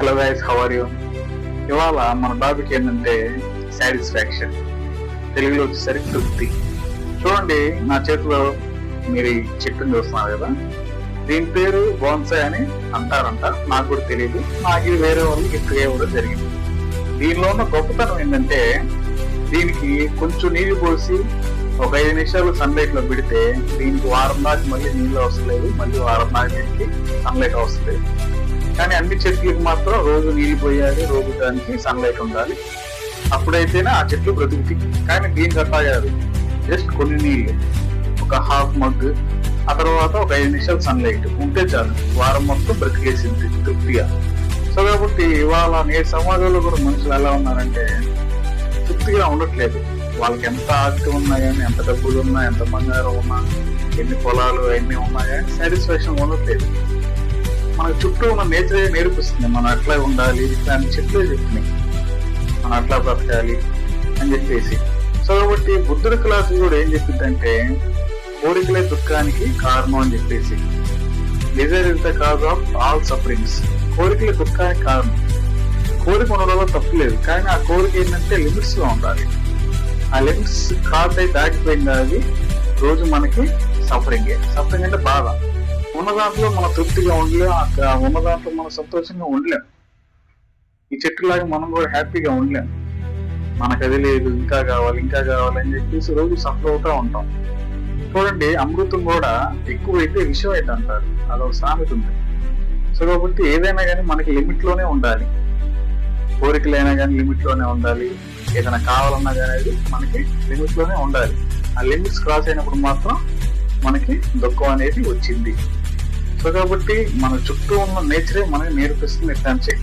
Hello guys, how are you? ఇవాళ మన topic ఏంటంటే సాటిస్ఫాక్షన్. తెలుగులో వచ్చేసరికి తృప్తి. చూడండి, నా చేతిలో మీరు ఈ చెట్టుని చూస్తున్నారు కదా, దీని పేరు బోన్సాయ్ అని అంటారంట. నాకు కూడా తెలియదు. నాకు ఇది వేరే వాళ్ళు గిఫ్ట్ ఇవ్వడం జరిగింది. దీనిలో ఉన్న గొప్పతనం ఏంటంటే, దీనికి కొంచెం నీళ్లు పోసి ఒక 5 నిమిషాలు సన్లైట్ లో పెడితే దీనికి వారం దాకా మళ్ళీ నీళ్ళు వస్తలేదు, మళ్ళీ వారం దాకా దీనికి సన్లైట్ వస్తలేదు. కానీ అన్ని చెట్లకి మాత్రం రోజు నీళ్లు పోయాలి, రోజు దానికి సన్లైట్ ఉండాలి. అప్పుడైతేనే ఆ చెట్లు బ్రతుకుతాయి. కానీ దీనికి అట్లా కాదు, జస్ట్ కొన్ని నీళ్లు, ఒక హాఫ్ మగ్, ఆ తర్వాత ఒక 5 నిమిషాలు సన్లైట్ ఉంటే చాలు, వారం మొత్తం బ్రతికేసింది తృప్తిగా. సో కాబట్టి ఇవాళ నేటి సమాజంలో కూడా మనుషులు ఎలా ఉన్నారంటే తృప్తిగా ఉండట్లేదు. వాళ్ళకి ఎంత ఆస్తి ఉన్నా కానీ, ఎంత డబ్బులు ఉన్నా, ఎంత బంగారం ఉన్నా, ఎన్ని పొలాలు ఎన్ని ఉన్నా కానీ సాటిస్ఫాక్షన్ ఉండట్లేదు. మన చుట్టూ ఉన్న నేచరే నేర్పిస్తుంది మనం అట్లా ఉండాలి, దాని చెట్లే చెప్తున్నాయి మనం అట్లా బ్రతకాలి అని చెప్పేసి. సో కాబట్టి బుద్ధుడి క్లాసు కూడా ఏం చెప్పిందంటే, కోరికలే దుఃఖానికి కారణం అని చెప్పేసి. Desire is the cause of all sufferings. కోరికలే దుఃఖానికి కారణం. కోరిక ఉండడంలో తప్పు లేదు, కానీ ఆ కోరిక ఏంటంటే లిమిట్స్ లో ఉండాలి. ఆ లిమిట్స్ క్రాస్ అయితే దాటిపోయింది, అది రోజు మనకి సఫరింగ్ అంటే బాధ. ఉన్న దాంట్లో మనం తృప్తిగా ఉండలేం, ఉన్న దాంట్లో మనం సంతోషంగా ఉండలేం. ఈ చెట్టులాగా మనం కూడా హ్యాపీగా ఉండలేం. మనకు అది లేదు, ఇంకా కావాలి ఇంకా కావాలి అని చెప్పేసి రోజు సఫర్ అవుతూ ఉంటాం. చూడండి, అమృతం కూడా ఎక్కువైతే విషయం అయితే అంటారు, అదొక సామెత ఉంది. సో కాబట్టి ఏదైనా కానీ మనకి లిమిట్ లోనే ఉండాలి. కోరికలైనా కానీ లిమిట్ లోనే ఉండాలి, ఏదైనా కావాలన్నా కానీ అది మనకి లిమిట్ లోనే ఉండాలి. ఆ లిమిట్స్ క్రాస్ అయినప్పుడు మాత్రం మనకి దుఃఖం అనేది వచ్చింది. సో కాబట్టి మన చుట్టూ ఉన్న నేచరే మనకి నేర్పిస్తుంది. దాని చెట్లు